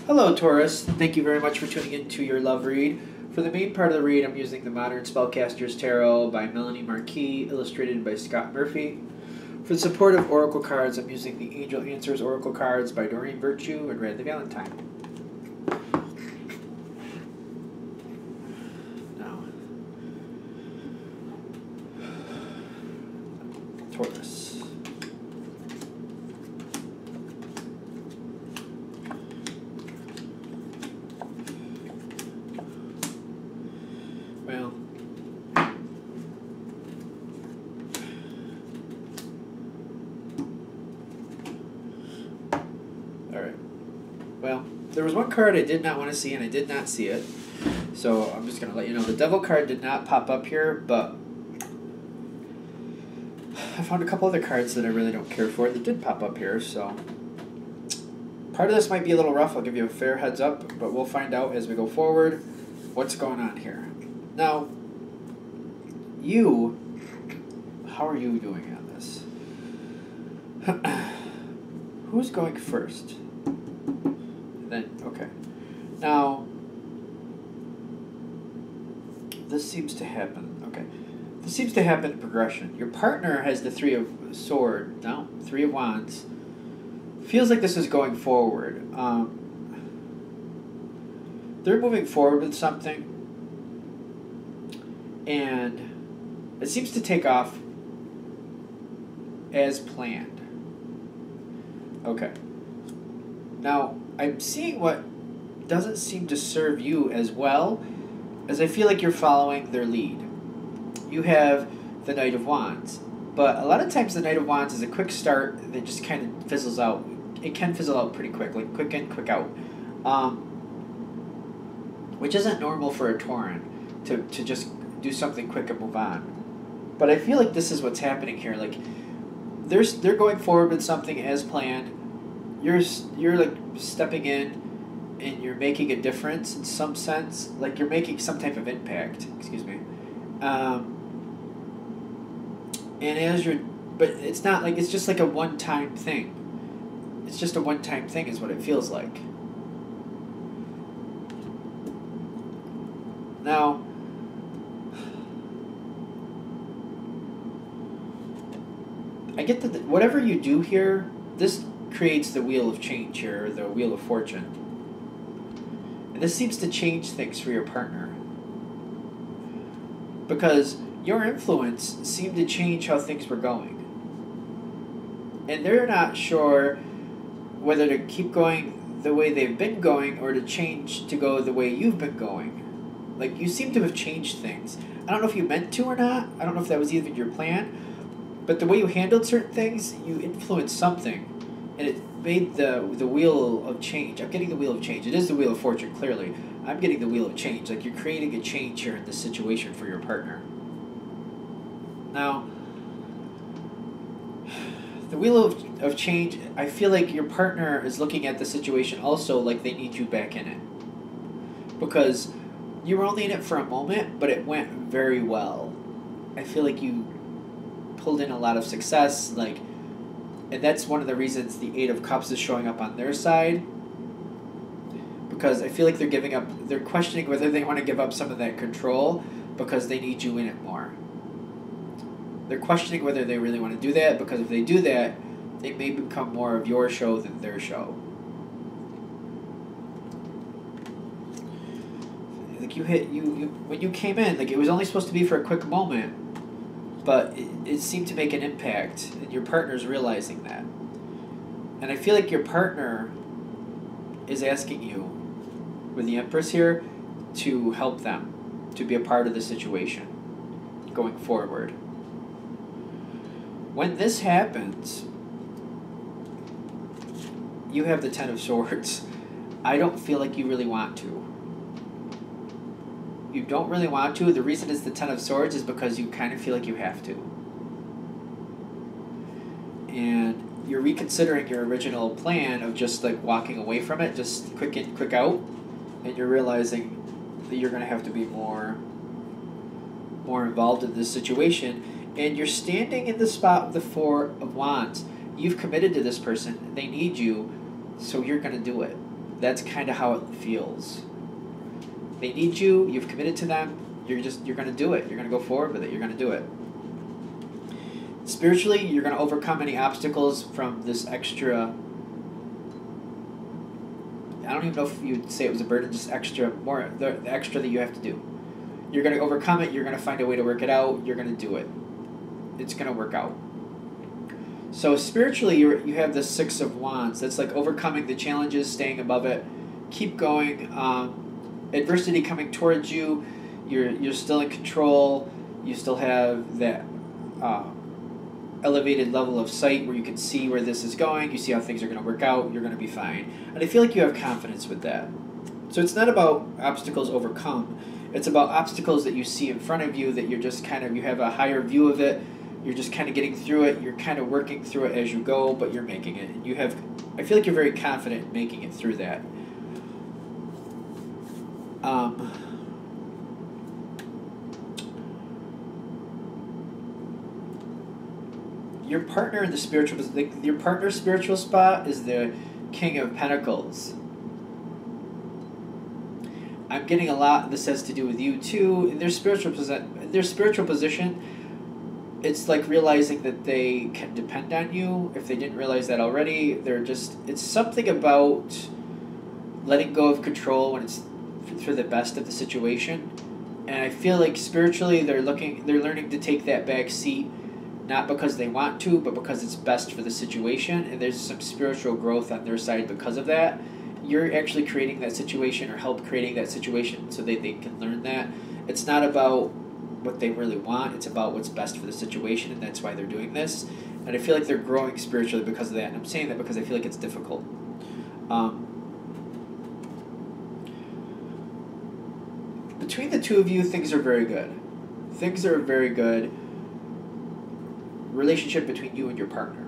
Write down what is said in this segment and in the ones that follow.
Hello, Taurus. Thank you very much for tuning in to your love read. For the main part of the read, I'm using the Modern Spellcaster's Tarot by Melanie Marquis, illustrated by Scott Murphy. For the supportive oracle cards, I'm using the Angel Answers Oracle cards by Doreen Virtue and Radley Valentine. Now, Taurus. Well, alright. Well, there was one card I did not want to see, and I did not see it. So I'm just going to let you know. The Devil card did not pop up here, but I found a couple other cards that I really don't care for that did pop up here, so part of this might be a little rough. I'll give you a fair heads up, but we'll find out as we go forward what's going on here. Now, how are you doing on this? Who's going first? Then, okay. Now, this seems to happen. Okay. This seems to happen in progression. Your partner has the Three of Wands. Feels like this is going forward. They're moving forward with something, and it seems to take off as planned. Okay. Now, I'm seeing what doesn't seem to serve you as well, as I feel like you're following their lead. You have the Knight of Wands, but a lot of times the Knight of Wands is a quick start that just kind of fizzles out. It can fizzle out pretty quick, like quick in, quick out, which isn't normal for a Tauran to just do something quick and move on. But I feel like this is what's happening here. Like they're going forward with something as planned. You're like stepping in and you're making a difference in some sense. Like you're making some type of impact. Excuse me. But it's not like it's just like a one-time thing. It's just a one-time thing is what it feels like. Now, I get that whatever you do here, this creates the Wheel of Change here, or the Wheel of Fortune. And this seems to change things for your partner. Because your influence seemed to change how things were going. And they're not sure whether to keep going the way they've been going or to change to go the way you've been going. Like, you seem to have changed things. I don't know if you meant to or not. I don't know if that was even your plan. But the way you handled certain things, you influenced something. And it made the Wheel of Change. I'm getting the Wheel of Change. It is the Wheel of Fortune, clearly. I'm getting the Wheel of Change. Like, you're creating a change here in this situation for your partner. Now, the Wheel of Change, I feel like your partner is looking at the situation also like they need you back in it. Because you were only in it for a moment, but it went very well. I feel like you pulled in a lot of success, and that's one of the reasons the Eight of Cups is showing up on their side. Because I feel like they're questioning whether they want to give up some of that control because they need you in it more. They're questioning whether they really want to do that, because if they do that, it may become more of your show than their show. Like when you came in, like it was only supposed to be for a quick moment, but it seemed to make an impact, and your partner's realizing that. And I feel like your partner is asking you, with the Empress here, to help them, to be a part of the situation going forward. When this happens, you have the Ten of Swords. I don't feel like you really want to. You don't really want to. The reason it's the Ten of Swords is because you kind of feel like you have to. And you're reconsidering your original plan of just like walking away from it, just quick in, quick out, and you're realizing that you're going to have to be more involved in this situation. And you're standing in the spot with the Four of Wands. You've committed to this person. They need you, so you're going to do it. That's kind of how it feels. They need you. You've committed to them. You're going to do it. You're going to go forward with it. You're going to do it. Spiritually, you're going to overcome any obstacles from this extra. I don't even know if you'd say it was a burden, just extra, more, the extra that you have to do. You're going to overcome it. You're going to find a way to work it out. You're going to do it. It's going to work out. So spiritually, you have the Six of Wands. That's like overcoming the challenges, staying above it. Keep going. Adversity coming towards you. You're still in control. You still have that elevated level of sight where you can see where this is going. You see how things are going to work out. You're going to be fine. And I feel like you have confidence with that. So it's not about obstacles overcome. It's about obstacles that you see in front of you that you're just kind of, you have a higher view of it. You're just kind of getting through it. You're kind of working through it as you go, but you're making it. And I feel like you're very confident in making it through that. Your partner in the spiritual, your partner's spiritual spot is the King of Pentacles. I'm getting a lot. This has to do with you too. In their spiritual position, it's like realizing that they can depend on you. If they didn't realize that already, it's something about letting go of control when it's for the best of the situation. And I feel like spiritually they're learning to take that back seat, not because they want to, but because it's best for the situation. And there's some spiritual growth on their side because of that. You're actually creating that situation or help creating that situation so that they can learn that. It's not about what they really want. It's about what's best for the situation, and that's why they're doing this. And I feel like they're growing spiritually because of that. And I'm saying that because I feel like it's difficult. Between the two of you, things are very good. Things are very good. Relationship between you and your partner.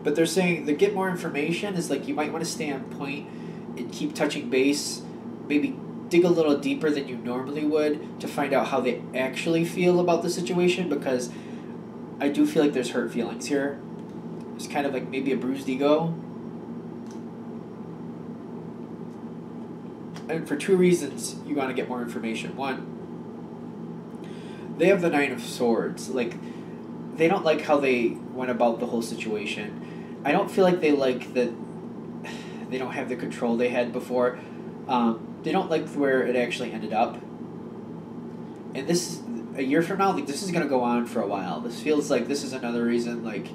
But they're saying that get more information is like you might want to stay on point and keep touching base, maybe dig a little deeper than you normally would to find out how they actually feel about the situation, because I do feel like there's hurt feelings here. It's kind of like maybe a bruised ego. And for two reasons you want to get more information. One, they have the Nine of Swords. Like, they don't like how they went about the whole situation. I don't feel like they like that they don't have the control they had before. They don't like where it actually ended up. And this, a year from now, like, this is going to go on for a while. This feels like this is another reason, like,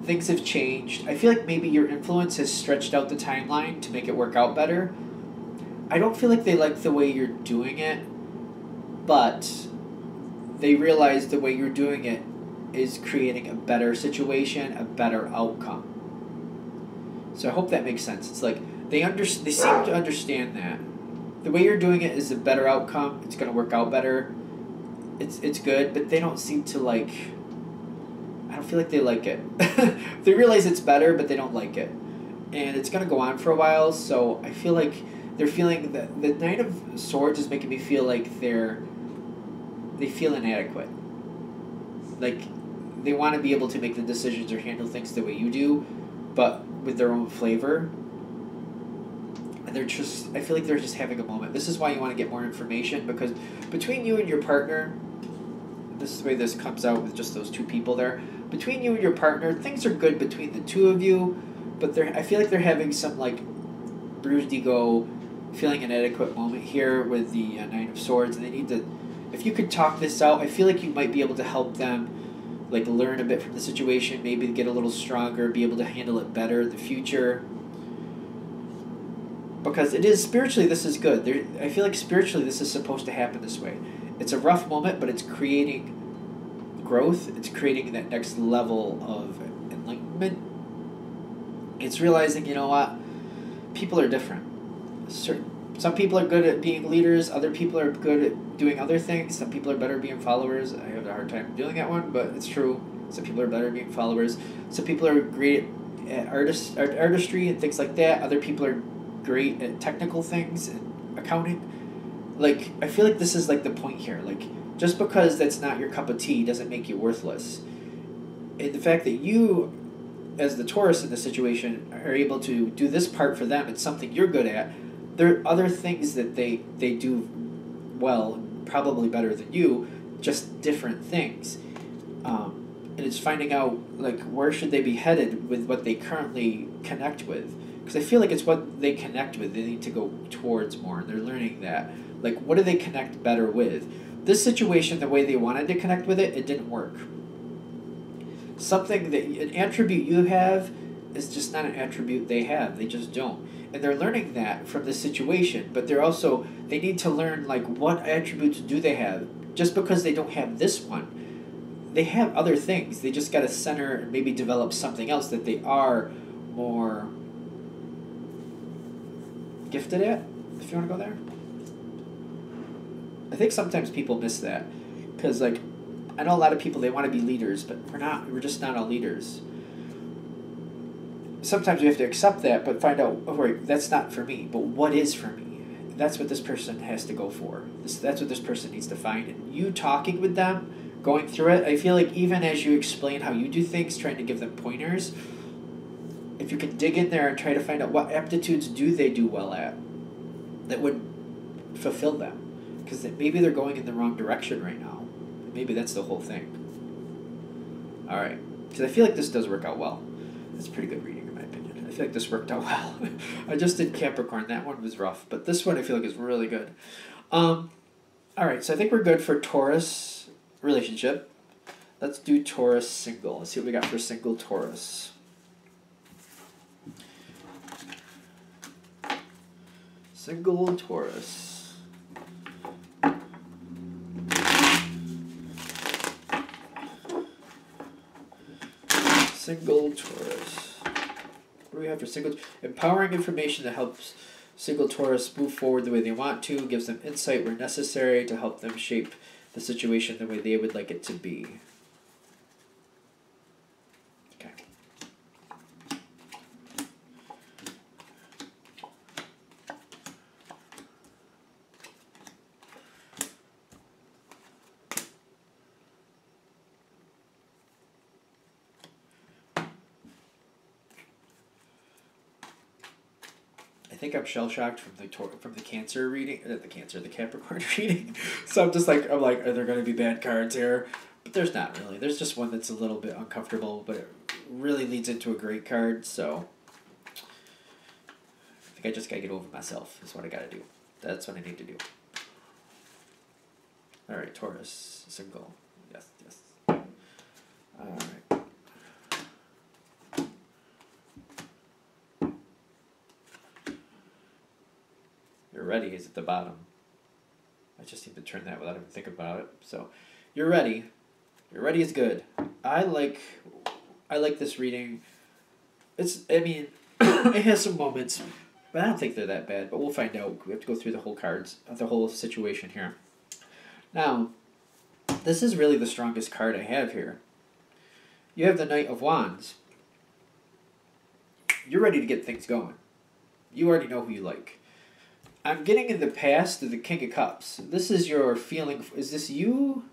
things have changed. I feel like maybe your influence has stretched out the timeline to make it work out better. I don't feel like they like the way you're doing it, but they realize the way you're doing it is creating a better situation, a better outcome. So I hope that makes sense. It's like they seem to understand that. The way you're doing it is a better outcome. It's going to work out better. It's good, but they don't seem to like... I don't feel like they like it. They realize it's better, but they don't like it. And it's going to go on for a while, so I feel like they're feeling that the Knight of Swords is making me feel like they feel inadequate. Like, they want to be able to make the decisions or handle things the way you do, but with their own flavor. And I feel like they're just having a moment. This is why you want to get more information, because between you and your partner, this is the way this comes out with just those two people there, between you and your partner, things are good between the two of you, but I feel like they're having some, like, bruised ego, feeling inadequate moment here with the Nine of Swords, and they need to, if you could talk this out, I feel like you might be able to help them, like, learn a bit from the situation, maybe get a little stronger, be able to handle it better in the future. Because it is, spiritually, this is good. I feel like spiritually this is supposed to happen this way. It's a rough moment, but it's creating growth. It's creating that next level of enlightenment. It's realizing, you know what, people are different. Some people are good at being leaders. Other people are good at doing other things. Some people are better at being followers. I have a hard time doing that one, but it's true. Some people are better at being followers. Some people are great at artistry and things like that. Other people are great at technical things and accounting. Like, I feel like this is, like, the point here. Like, just because that's not your cup of tea doesn't make you worthless. And the fact that you as the Taurus in the situation, are able to do this part for them. It's something you're good at. There are other things that they do well, probably better than you, just different things. And it's finding out, like, where should they be headed with what they currently connect with. Because I feel like it's what they connect with they need to go towards more, and they're learning that. Like, what do they connect better with? This situation, the way they wanted to connect with it, it didn't work. Something that, an attribute you have is just not an attribute they have. They just don't. And they're learning that from this situation, but they need to learn, like, what attributes do they have. Just because they don't have this one, they have other things. They just got to center and maybe develop something else that they are more gifted at, if you want to go there. I think sometimes people miss that. Because, like, I know a lot of people, they want to be leaders, but we're just not all leaders. Sometimes we have to accept that, but find out, oh, right, that's not for me, but what is for me? That's what this person has to go for. That's what this person needs to find. And you talking with them, going through it, I feel like even as you explain how you do things, trying to give them pointers, if you can dig in there and try to find out what aptitudes do they do well at that would fulfill them. Because maybe they're going in the wrong direction right now. Maybe that's the whole thing. Alright. Because I feel like this does work out well. That's pretty good reading in my opinion. I feel like this worked out well. I just did Capricorn. That one was rough. But this one I feel like is really good. Alright, so I think we're good for Taurus relationship. Let's do Taurus single. Let's see what we got for single Taurus. Single Taurus. Single Taurus. What do we have for single? Empowering information that helps single Taurus move forward the way they want to, gives them insight where necessary to help them shape the situation the way they would like it to be. Okay. I think I'm shell shocked from the Cancer reading, the Capricorn reading. So I'm like, are there going to be bad cards here? But there's not really. There's just one that's a little bit uncomfortable, but it really leads into a great card. So I think I just gotta get over myself. Is what I gotta do. That's what I need to do. All right, Taurus single. Yes. All right. You're ready is at the bottom. I just need to turn that without even thinking about it. So, you're ready. You're ready is good. I like this reading. It has some moments, but I don't think they're that bad. But we'll find out. We have to go through the whole cards, the whole situation here. Now, this is really the strongest card I have here. You have the Knight of Wands. You're ready to get things going. You already know who you like. I'm getting in the past to the King of Cups. This is your feeling. Is this you?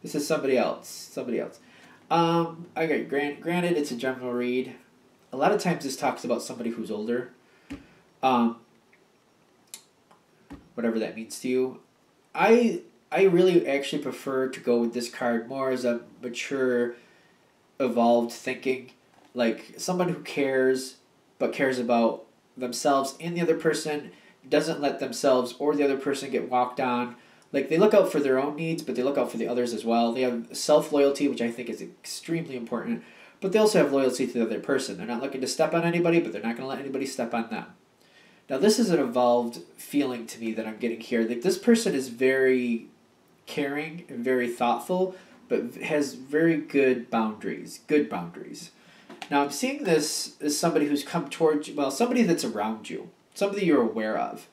This is somebody else. Somebody else. Okay, granted, it's a general read. A lot of times this talks about somebody who's older. Whatever that means to you. I really actually prefer to go with this card more as a mature, evolved thinking. Like someone who cares, but cares about themselves and the other person, doesn't let themselves or the other person get walked on. Like, they look out for their own needs, but they look out for the others as well. They have self-loyalty, which I think is extremely important, but they also have loyalty to the other person. They're not looking to step on anybody, but they're not going to let anybody step on them. Now, this is an evolved feeling to me that I'm getting here. Like, this person is very caring and very thoughtful, but has very good boundaries. Good boundaries. Now, I'm seeing this as somebody who's come towards you, well, somebody that's around you. Somebody you're aware of.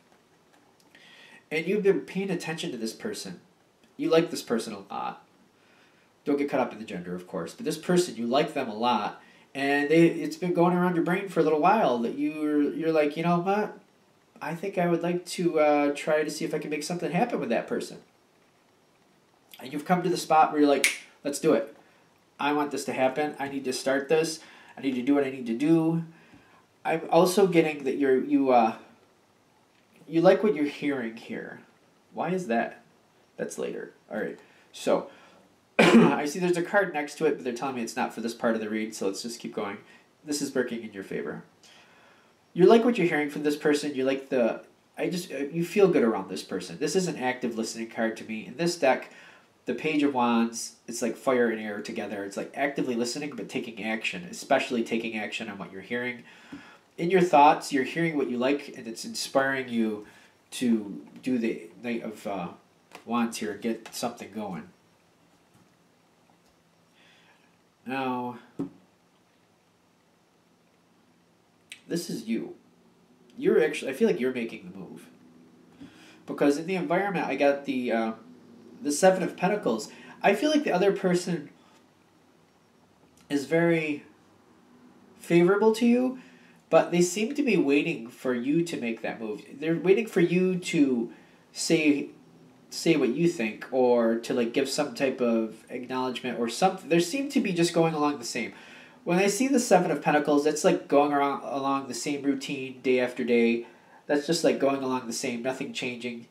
And you've been paying attention to this person. You like this person a lot. Don't get caught up in the gender, of course. But this person, you like them a lot. And it's been going around your brain for a little while that you're like, you know what? I think I would like to try to see if I can make something happen with that person. And you've come to the spot where you're like, let's do it. I want this to happen. I need to start this. I need to do what I need to do. I'm also getting that you like what you're hearing here. Why is that? That's later. All right. So I see there's a card next to it, but they're telling me it's not for this part of the read, so let's just keep going. This is working in your favor. You like what you're hearing from this person. You like you feel good around this person. This is an active listening card to me. In this deck, the Page of Wands, it's like fire and air together. It's like actively listening, but taking action, especially taking action on what you're hearing. In your thoughts, you're hearing what you like, and it's inspiring you to do the Knight of Wands here and get something going. Now, this is you. You're actually, I feel like you're making the move. Because in the environment, I got the Seven of Pentacles. I feel like the other person is very favorable to you, but they seem to be waiting for you to make that move. They're waiting for you to say what you think, or to like give some type of acknowledgement or something. They seem to be just going along the same. When I see the Seven of Pentacles, that's like going along the same routine day after day. That's just like going along the same, nothing changing.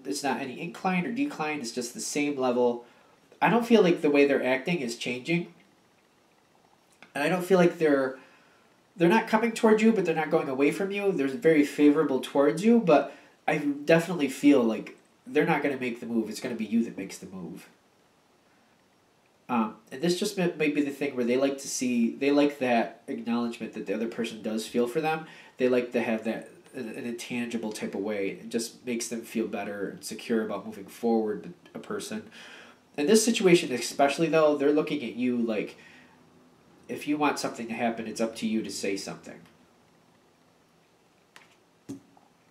It's not any incline or decline. It's just the same level. I don't feel like the way they're acting is changing. And I don't feel like they're not coming towards you, but they're not going away from you. They're very favorable towards you, but I definitely feel like they're not going to make the move. It's going to be you that makes the move. And this just might be the thing where they like that acknowledgement that the other person does feel for them. They like to have that in a tangible type of way. It just makes them feel better and secure about moving forward with a person. In this situation especially, though, they're looking at you like, if you want something to happen, it's up to you to say something.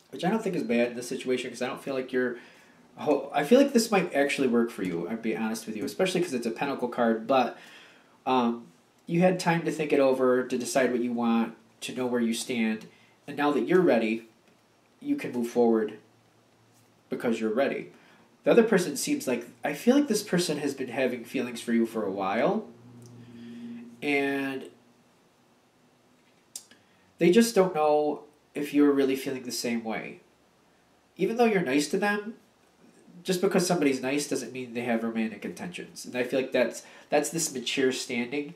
Which I don't think is bad in this situation, because I don't feel like I feel like this might actually work for you, I'd be honest with you, especially because it's a Pentacle card, but you had time to think it over, to decide what you want, to know where you stand, and now that you're ready, you can move forward because you're ready. The other person seems like, I feel like this person has been having feelings for you for a while, and they just don't know if you're really feeling the same way. Even though you're nice to them, just because somebody's nice doesn't mean they have romantic intentions. And I feel like that's this mature standing.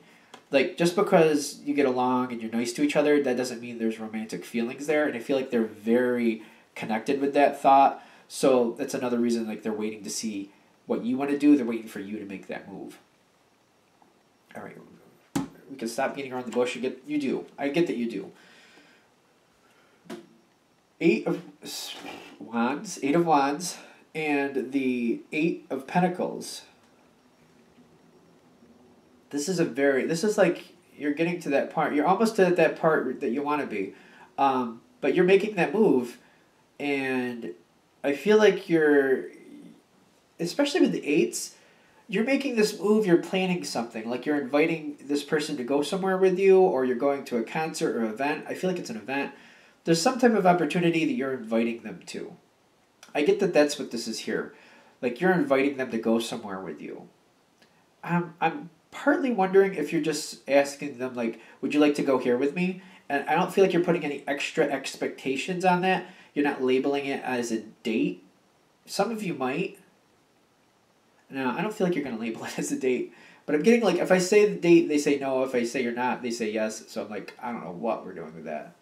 Like, just because you get along and you're nice to each other, that doesn't mean there's romantic feelings there. And I feel like they're very connected with that thought. So that's another reason, like, they're waiting to see what you want to do. They're waiting for you to make that move. All right. We can stop beating around the bush. You do. I get that you do. Eight of Wands, and the Eight of Pentacles. This is like, you're getting to that part. You're almost at that part that you want to be. But you're making that move, and I feel like especially with the eights, you're making this move, you're planning something. Like, you're inviting this person to go somewhere with you, or you're going to a concert or event. I feel like it's an event. There's some type of opportunity that you're inviting them to. I get that that's what this is here. Like, you're inviting them to go somewhere with you. I'm partly wondering if you're just asking them, like, would you like to go here with me? And I don't feel like you're putting any extra expectations on that. You're not labeling it as a date. Some of you might. No, I don't feel like you're going to label it as a date. But I'm getting, like, if I say the date, they say no. If I say you're not, they say yes. So I'm like, I don't know what we're doing with that.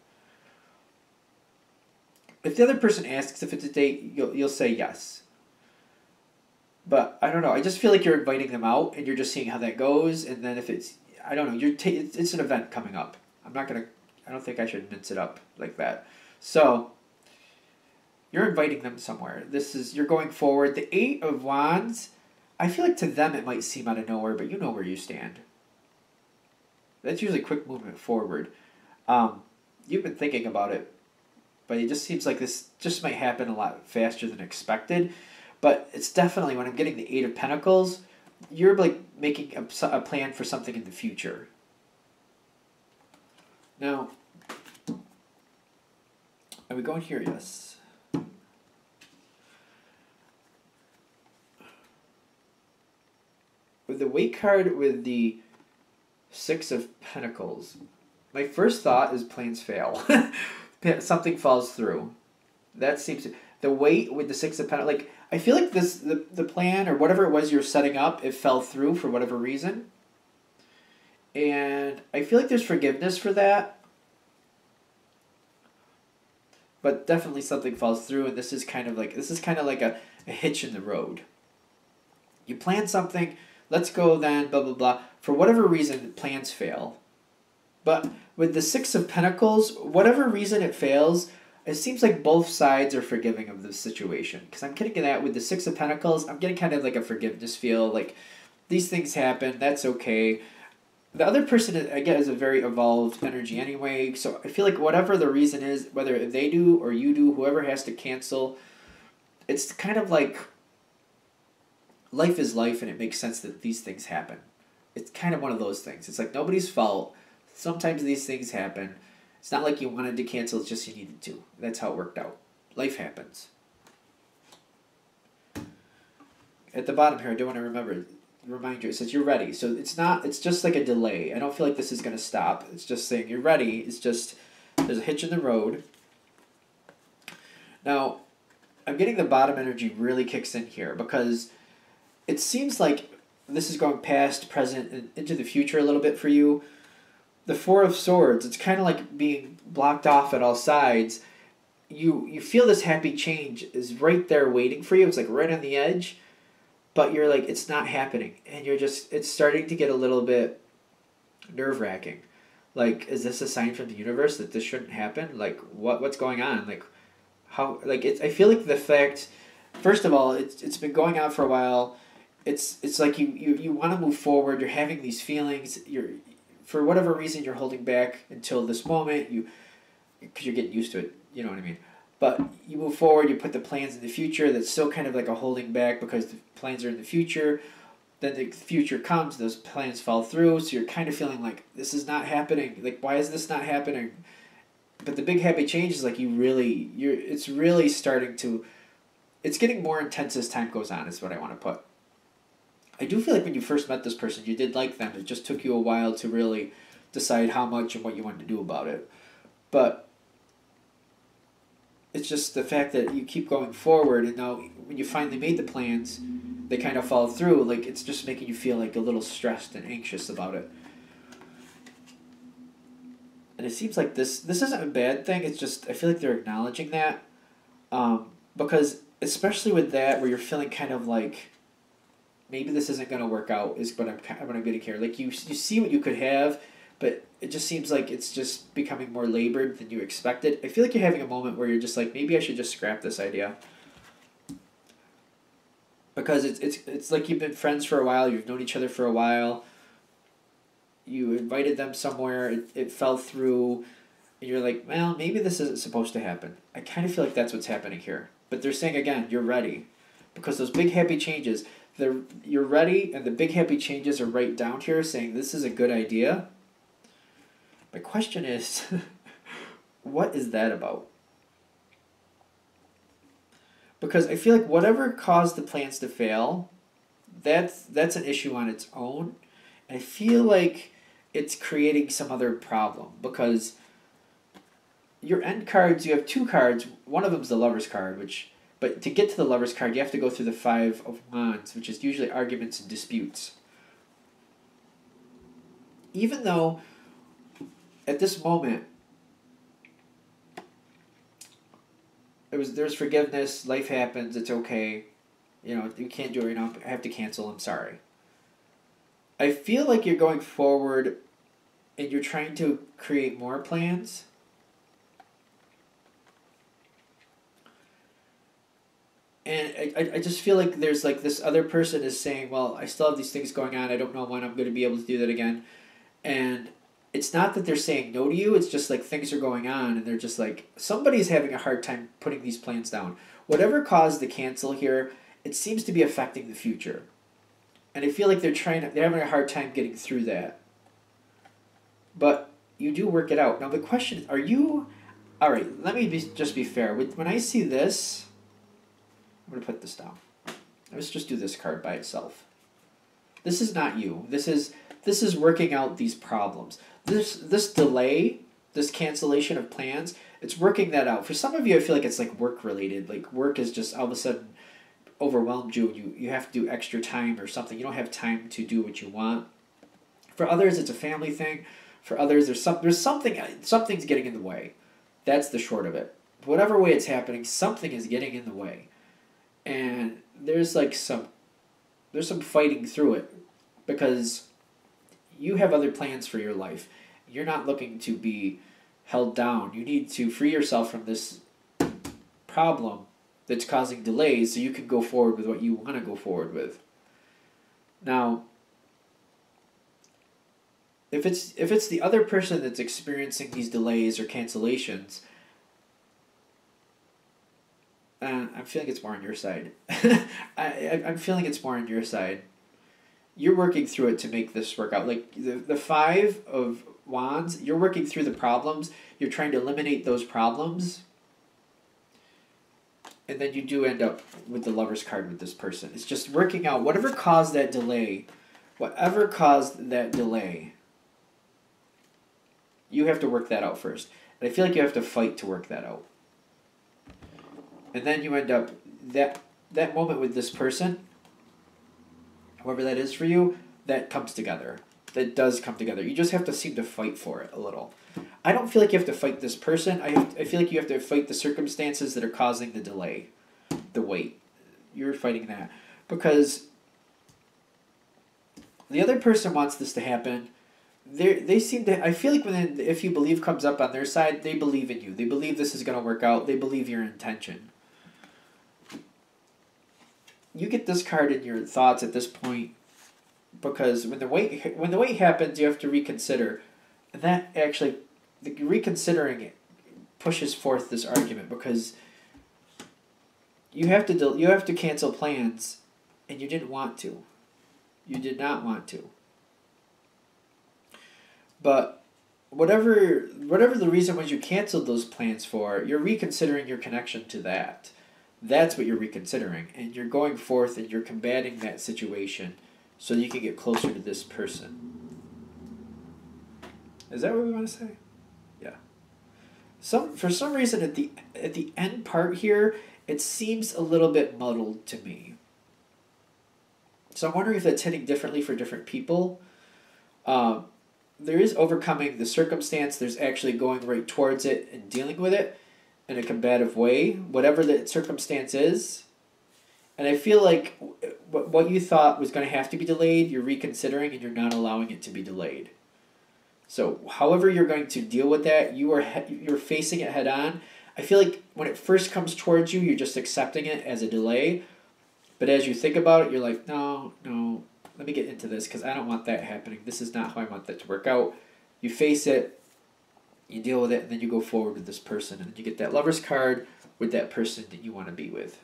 If the other person asks if it's a date, you'll say yes. But I don't know. I just feel like you're inviting them out, and you're just seeing how that goes. And then if it's, I don't know, it's an event coming up. I don't think I should mince it up like that. So you're inviting them somewhere. You're going forward. The Eight of Wands, I feel like to them it might seem out of nowhere, but you know where you stand. That's usually quick movement forward. You've been thinking about it, but it just seems like this just might happen a lot faster than expected. But it's definitely, when I'm getting the Eight of Pentacles, you're like making a plan for something in the future. Now, are we going here? Yes. With the Weight card with the Six of Pentacles, My first thought is plans fail. Something falls through. That seems to, the weight with the Six of Pentacles. Like I feel like the plan or whatever it was you're setting up, it fell through for whatever reason. And I feel like there's forgiveness for that. But definitely something falls through, and this is kind of like a hitch in the road. You plan something, let's go then, blah blah blah. For whatever reason, plans fail. But with the Six of Pentacles, whatever reason it fails, it seems like both sides are forgiving of the situation. Because I'm getting that with the Six of Pentacles, I'm getting kind of like a forgiveness feel. Like, these things happen, that's okay. The other person, again, is a very evolved energy anyway. So I feel like whatever the reason is, whether they do or you do, whoever has to cancel, it's kind of like life is life and it makes sense that these things happen. It's kind of one of those things. It's like nobody's fault. Sometimes these things happen. It's not like you wanted to cancel, it's just you needed to. That's how it worked out. Life happens. At the bottom here, I do want to remind you, it says you're ready. So it's just like a delay. I don't feel like this is going to stop. It's just saying you're ready. It's just, there's a hitch in the road. Now, I'm getting the bottom energy really kicks in here because it seems like this is going past, present, and into the future a little bit for you. The Four of Swords, it's kind of like being blocked off at all sides. You feel this happy change is right there waiting for you. It's like right on the edge, but you're like, it's not happening. And it's starting to get a little bit nerve-wracking. Like, is this a sign from the universe that this shouldn't happen? Like, what's going on? Like, how, like, I feel like the fact, first of all, it's been going on for a while. It's like you want to move forward. You're having these feelings. For whatever reason, you're holding back until this moment. Because you're getting used to it. You know what I mean? But you move forward. You put the plans in the future. That's still kind of like a holding back because the plans are in the future. Then the future comes. Those plans fall through. So you're kind of feeling like this is not happening. Like, why is this not happening? But the big happy change is like it's really starting to. It's getting more intense as time goes on. Is what I want to put. I do feel like when you first met this person, you did like them. It just took you a while to really decide how much and what you wanted to do about it. But it's just the fact that you keep going forward, and now when you finally made the plans, they kind of fall through. Like, it's just making you feel like a little stressed and anxious about it. And it seems like this isn't a bad thing. It's just, I feel like they're acknowledging that. Because especially with that, where you're feeling kind of like, maybe this isn't going to work out, is what I'm getting here. Like, you see what you could have, but it just seems like it's just becoming more labored than you expected. I feel like you're having a moment where you're just like, maybe I should just scrap this idea. Because it's like you've been friends for a while, you've known each other for a while, you invited them somewhere, it fell through, and you're like, well, maybe this isn't supposed to happen. I kind of feel like that's what's happening here. But they're saying, again, you're ready. Because those big happy changes, you're ready, and the big happy changes are right down here saying this is a good idea. My question is, what is that about? Because I feel like whatever caused the plans to fail, that's an issue on its own. And I feel like it's creating some other problem. Because your end cards, you have two cards. One of them's the Lover's card, but to get to the Lover's card, you have to go through the Five of Wands, which is usually arguments and disputes. Even though, at this moment, there's forgiveness, life happens, it's okay. You know, you can't do it, I have to cancel, I'm sorry. I feel like you're going forward and you're trying to create more plans. And I just feel like there's like this other person is saying, well, I still have these things going on. I don't know when I'm going to be able to do that again. And it's not that they're saying no to you. It's just like things are going on. And they're just like, somebody's having a hard time putting these plans down. Whatever caused the cancel here, it seems to be affecting the future. And I feel like they're having a hard time getting through that. But you do work it out. Now the question is, all right, let me just be fair. When I see this, I'm going to put this down. Let's just do this card by itself. This is not you. This is working out these problems. this delay, this cancellation of plans, it's working that out. For some of you, I feel like it's like work related. Like work is just all of a sudden overwhelmed you. You have to do extra time or something. You don't have time to do what you want. For others, it's a family thing. For others, something's getting in the way. That's the short of it. Whatever way it's happening, something is getting in the way, and there's some fighting through it, because you have other plans for your life. You're not looking to be held down. You need to free yourself from this problem that's causing delays so you can go forward with what you want to go forward with. Now, if it's the other person that's experiencing these delays or cancellations, I'm feeling it's more on your side. I'm feeling it's more on your side. You're working through it to make this work out. Like the Five of Wands, you're working through the problems. You're trying to eliminate those problems. And then you do end up with the Lover's card with this person. It's just working out whatever caused that delay. Whatever caused that delay, you have to work that out first. And I feel like you have to fight to work that out. And then you end up, that moment with this person, whoever that is for you, that comes together. That does come together. You just have to seem to fight for it a little. I don't feel like you have to fight this person. I feel like you have to fight the circumstances that are causing the delay, the wait. You're fighting that. Because the other person wants this to happen. They seem to, I feel like when if you believe comes up on their side, they believe in you. They believe this is going to work out. They believe your intention. You get this card in your thoughts at this point, because when the wait happens, you have to reconsider. And that actually, reconsidering it pushes forth this argument, because you have to cancel plans, and you didn't want to. You did not want to. But whatever the reason was you canceled those plans for, you're reconsidering your connection to that. That's what you're reconsidering. And you're going forth and you're combating that situation so you can get closer to this person. Is that what we want to say? Yeah. For some reason at the end part here, it seems a little bit muddled to me. So I'm wondering if that's hitting differently for different people. There is overcoming the circumstance. There's actually going right towards it and dealing with it in a combative way, whatever the circumstance is. And I feel like what you thought was going to have to be delayed, you're reconsidering and you're not allowing it to be delayed. So however you're going to deal with that, you're facing it head on. I feel like when it first comes towards you, you're just accepting it as a delay. But as you think about it, you're like, no, let me get into this because I don't want that happening. This is not how I want that to work out. You face it, you deal with it, and then you go forward with this person. And you get that Lover's card with that person that you want to be with.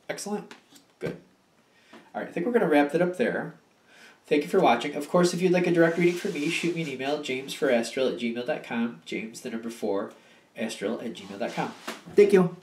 Excellent. Good. All right, I think we're going to wrap that up there. Thank you for watching. Of course, if you'd like a direct reading from me, shoot me an email, jamesforastral@gmail.com. James, the number 4, astral@gmail.com. Thank you.